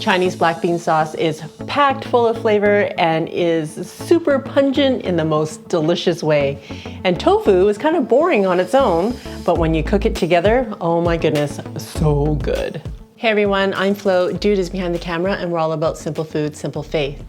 Chinese black bean sauce is packed full of flavor and is super pungent in the most delicious way. And tofu is kind of boring on its own, but when you cook it together, oh my goodness, so good. Hey everyone, I'm Flo, Dude is behind the camera, and we're all about simple food, simple faith.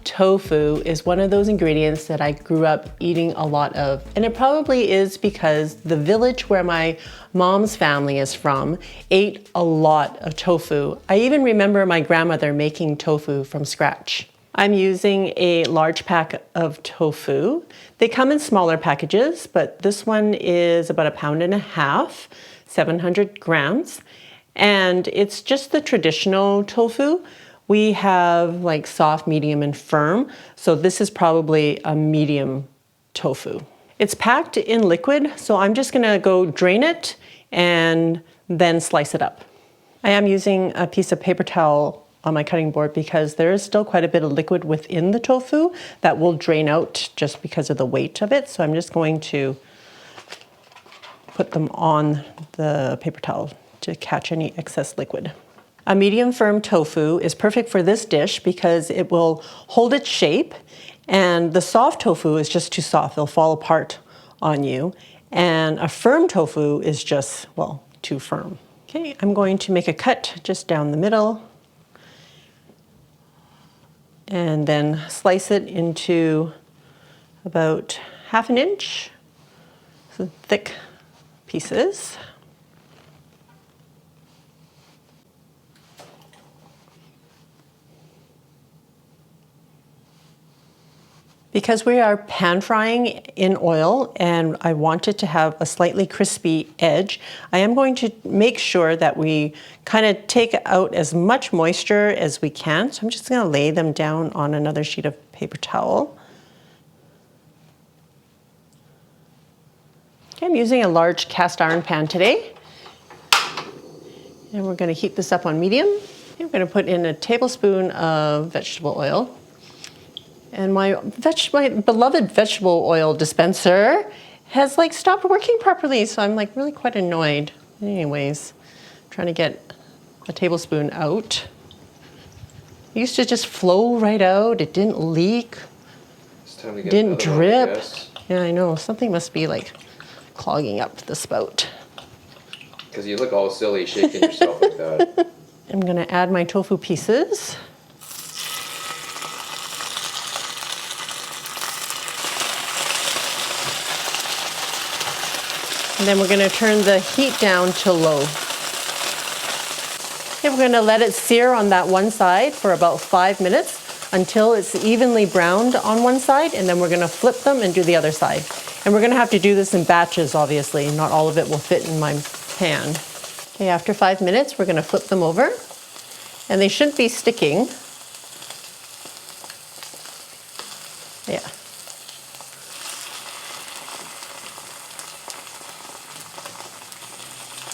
Tofu is one of those ingredients that I grew up eating a lot of, and it probably is because the village where my mom's family is from ate a lot of tofu. I even remember my grandmother making tofu from scratch. I'm using a large pack of tofu. They come in smaller packages, but this one is about 1.5 pounds, 700 grams, and it's just the traditional tofu. We have like soft, medium, and firm. So this is probably a medium tofu. It's packed in liquid, so I'm just gonna go drain it and then slice it up. I am using a piece of paper towel on my cutting board because there is still quite a bit of liquid within the tofu that will drain out just because of the weight of it. So I'm just going to put them on the paper towel to catch any excess liquid. A medium firm tofu is perfect for this dish because it will hold its shape, and the soft tofu is just too soft. It'll fall apart on you. And a firm tofu is just, well, too firm. Okay, I'm going to make a cut just down the middle and then slice it into about 1/2 inch, so thick pieces. Because we are pan frying in oil and I want it to have a slightly crispy edge, I am going to make sure that we kind of take out as much moisture as we can. So I'm just gonna lay them down on another sheet of paper towel. Okay, I'm using a large cast iron pan today. And we're gonna heat this up on medium. I'm gonna put in a tablespoon of vegetable oil. And my beloved vegetable oil dispenser has like stopped working properly, so I'm like really quite annoyed. Anyways, trying to get a tablespoon out. It used to just flow right out. It didn't leak. It's time to get didn't drip. One, I guess. Yeah, I know. Something must be like clogging up the spout. Because you look all silly shaking yourself like that. I'm gonna add my tofu pieces. And then we're gonna turn the heat down to low. Okay, we're gonna let it sear on that one side for about 5 minutes until it's evenly browned on one side, and then we're gonna flip them and do the other side. And we're gonna have to do this in batches, obviously. Not all of it will fit in my pan. Okay, after 5 minutes, we're gonna flip them over, and they shouldn't be sticking. Yeah.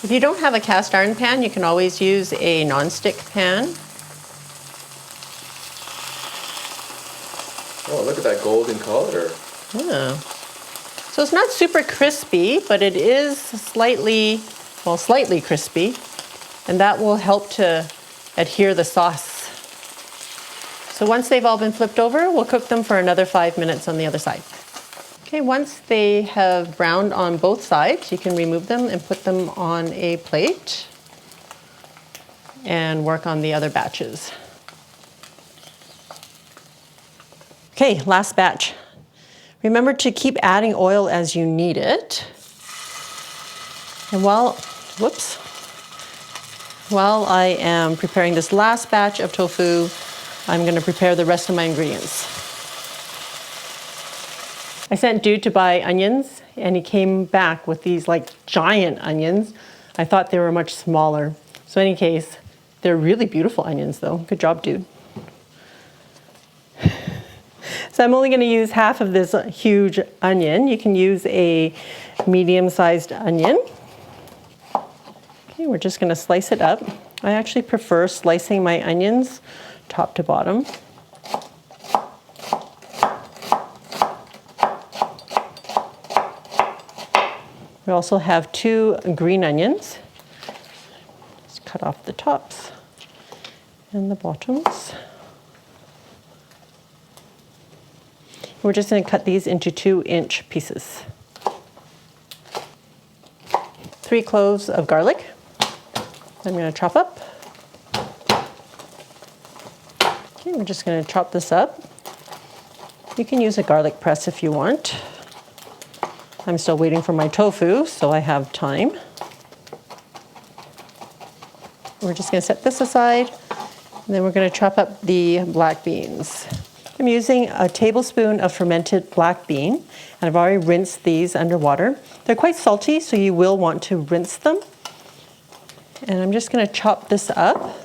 If you don't have a cast iron pan, you can always use a non-stick pan. Oh, look at that golden color. Yeah. So it's not super crispy, but it is slightly crispy, and that will help to adhere the sauce. So once they've all been flipped over, we'll cook them for another 5 minutes on the other side. Okay, once they have browned on both sides, you can remove them and put them on a plate and work on the other batches. Okay, last batch. Remember to keep adding oil as you need it. And while I am preparing this last batch of tofu, I'm gonna prepare the rest of my ingredients. I sent Dude to buy onions, and he came back with these like giant onions. I thought they were much smaller. So in any case, they're really beautiful onions though. Good job, Dude. So I'm only gonna use half of this huge onion. You can use a medium-sized onion. Okay, we're just gonna slice it up. I actually prefer slicing my onions top to bottom. We also have 2 green onions. Just cut off the tops. and the bottoms. We're just going to cut these into 2-inch pieces. 3 cloves of garlic. I'm going to chop up. Okay, we're just going to chop this up. You can use a garlic press if you want. I'm still waiting for my tofu, so I have time. We're just going to set this aside, and then we're going to chop up the black beans. I'm using a tablespoon of fermented black bean, and I've already rinsed these underwater. They're quite salty, so you will want to rinse them. And I'm just going to chop this up.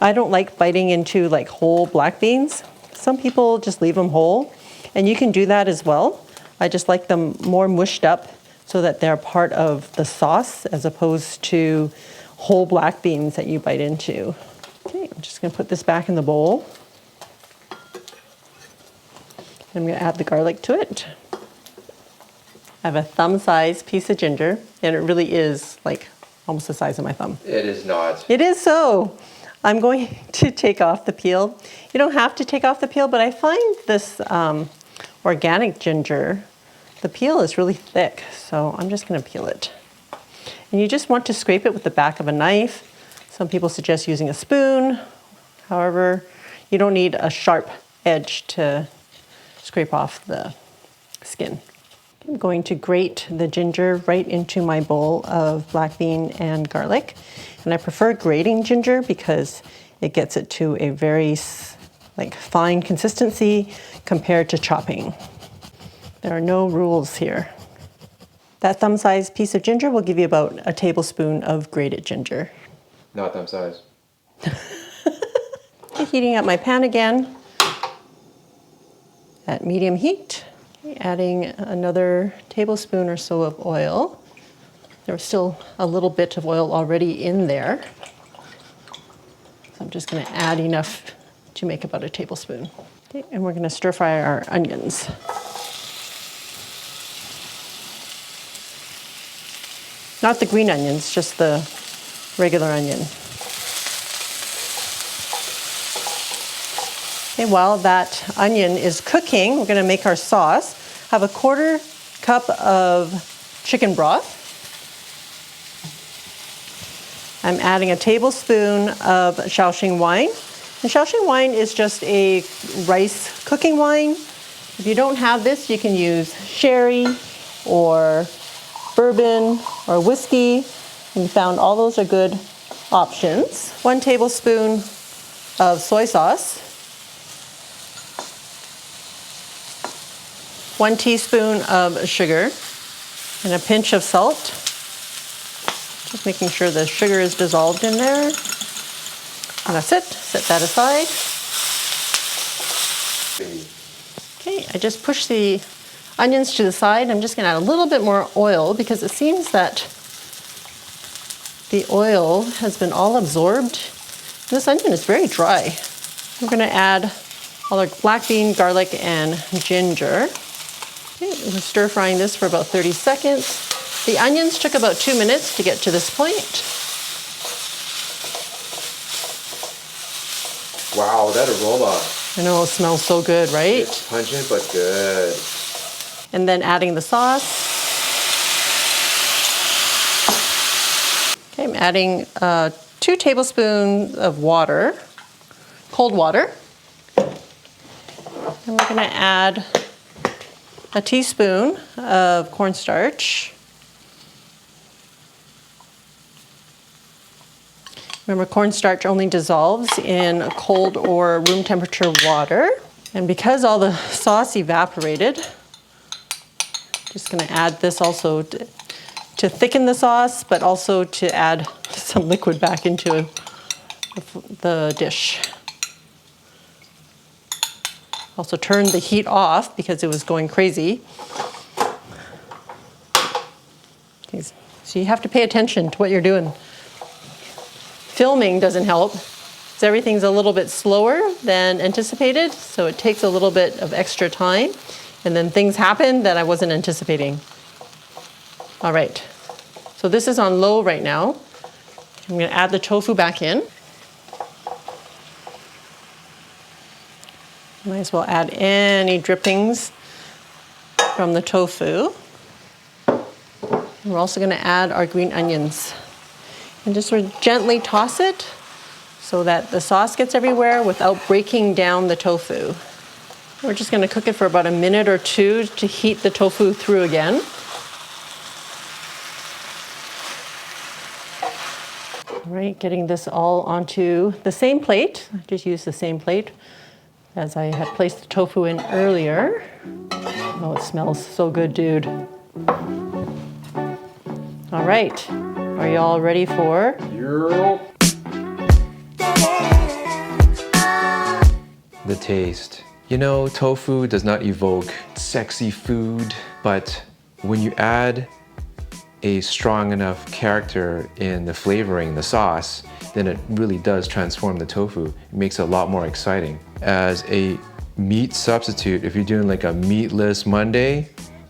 I don't like biting into like whole black beans. Some people just leave them whole, and you can do that as well. I just like them more mushed up so that they're part of the sauce as opposed to whole black beans that you bite into. Okay, I'm just going to put this back in the bowl. I'm going to add the garlic to it. I have a thumb-sized piece of ginger, and it really is like almost the size of my thumb. It is not. It is so. I'm going to take off the peel. You don't have to take off the peel, but I find this organic ginger, the peel is really thick, so I'm just going to peel it. And you just want to scrape it with the back of a knife. Some people suggest using a spoon. However, you don't need a sharp edge to scrape off the skin. I'm going to grate the ginger right into my bowl of black bean and garlic. And I prefer grating ginger because it gets it to a very fine consistency compared to chopping. There are no rules here. That thumb-sized piece of ginger will give you about a tablespoon of grated ginger. Not thumb size. Heating up my pan again at medium heat. Adding another tablespoon or so of oil. There's still a little bit of oil already in there. So I'm just going to add enough to make about a tablespoon. Okay, and we're going to stir fry our onions. Not the green onions, just the regular onion. Okay, while that onion is cooking, we're going to make our sauce. I have a 1/4 cup of chicken broth. I'm adding a tablespoon of Shaoxing wine. And Shaoxing wine is just a rice cooking wine. If you don't have this, you can use sherry or bourbon or whiskey. We found all those are good options. 1 tablespoon of soy sauce. 1 teaspoon of sugar and a pinch of salt. Just making sure the sugar is dissolved in there. And that's it. Set that aside. Okay, I just push the onions to the side. I'm just going to add a little bit more oil because it seems that the oil has been all absorbed. This onion is very dry. I'm going to add all our black bean, garlic, and ginger. Okay, we're stir frying this for about 30 seconds. The onions took about 2 minutes to get to this point. Wow, that aroma. I know, it smells so good, right? It's pungent but good. And then adding the sauce. Okay, I'm adding 2 tablespoons of water, cold water. And we're gonna add a teaspoon of cornstarch. Remember, cornstarch only dissolves in cold or room temperature water. And because all the sauce evaporated, just gonna add this also to thicken the sauce, but also to add some liquid back into the dish. Also turned the heat off because it was going crazy. Okay, so you have to pay attention to what you're doing. Filming doesn't help, so everything's a little bit slower than anticipated, so it takes a little bit of extra time, and then things happen that I wasn't anticipating. All right, so this is on low right now. I'm gonna add the tofu back in. Might as well add any drippings from the tofu. We're also gonna add our green onions. And just sort of gently toss it so that the sauce gets everywhere without breaking down the tofu. We're just gonna cook it for about a minute or two to heat the tofu through again. All right, getting this all onto the same plate. I just used the same plate as I had placed the tofu in earlier. Oh, it smells so good, dude. All right, are you all ready for? The taste. You know, tofu does not evoke sexy food, but when you add a strong enough character in the flavoring, the sauce, then it really does transform the tofu. It makes it a lot more exciting. As a meat substitute, if you're doing like a meatless Monday,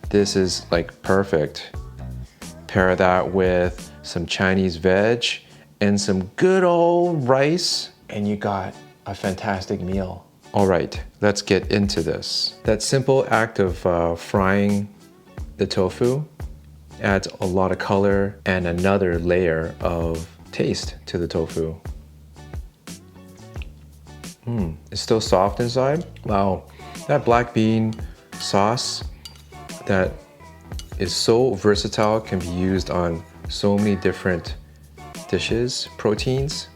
this is like perfect. Pair that with some Chinese veg and some good old rice, and you got a fantastic meal. All right, let's get into this. That simple act of frying the tofu adds a lot of color and another layer of taste to the tofu. It's still soft inside. Wow, that black bean sauce that is so versatile, can be used on so many different dishes, proteins.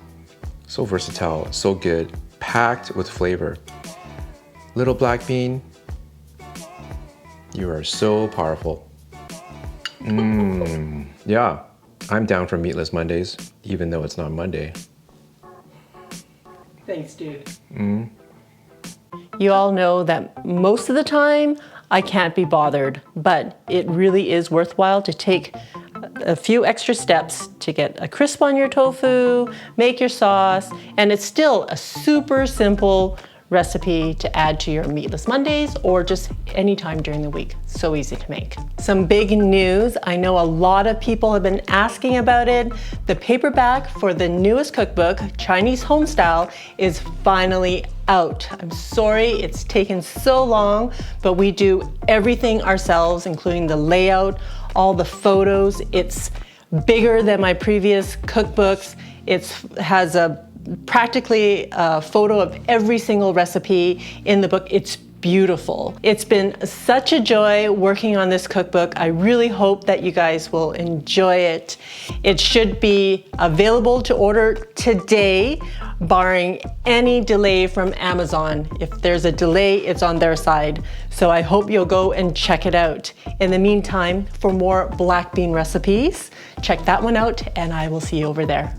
So versatile, so good, packed with flavor. Little black bean, you are so powerful. Yeah, I'm down for meatless Mondays, even though it's not Monday. Thanks, dude. You all know that most of the time I can't be bothered, but it really is worthwhile to take a few extra steps to get a crisp on your tofu, make your sauce, and it's still a super simple recipe to add to your meatless Mondays or just any time during the week. So easy to make. Some big news. I know a lot of people have been asking about it. The paperback for the newest cookbook, Chinese Homestyle, is finally out. I'm sorry it's taken so long, but we do everything ourselves, including the layout, all the photos. It's bigger than my previous cookbooks. It has practically a photo of every single recipe in the book. It's beautiful. It's been such a joy working on this cookbook. I really hope that you guys will enjoy it. It should be available to order today, barring any delay from Amazon. If there's a delay, it's on their side. So I hope you'll go and check it out. In the meantime, for more black bean recipes, check that one out and I will see you over there.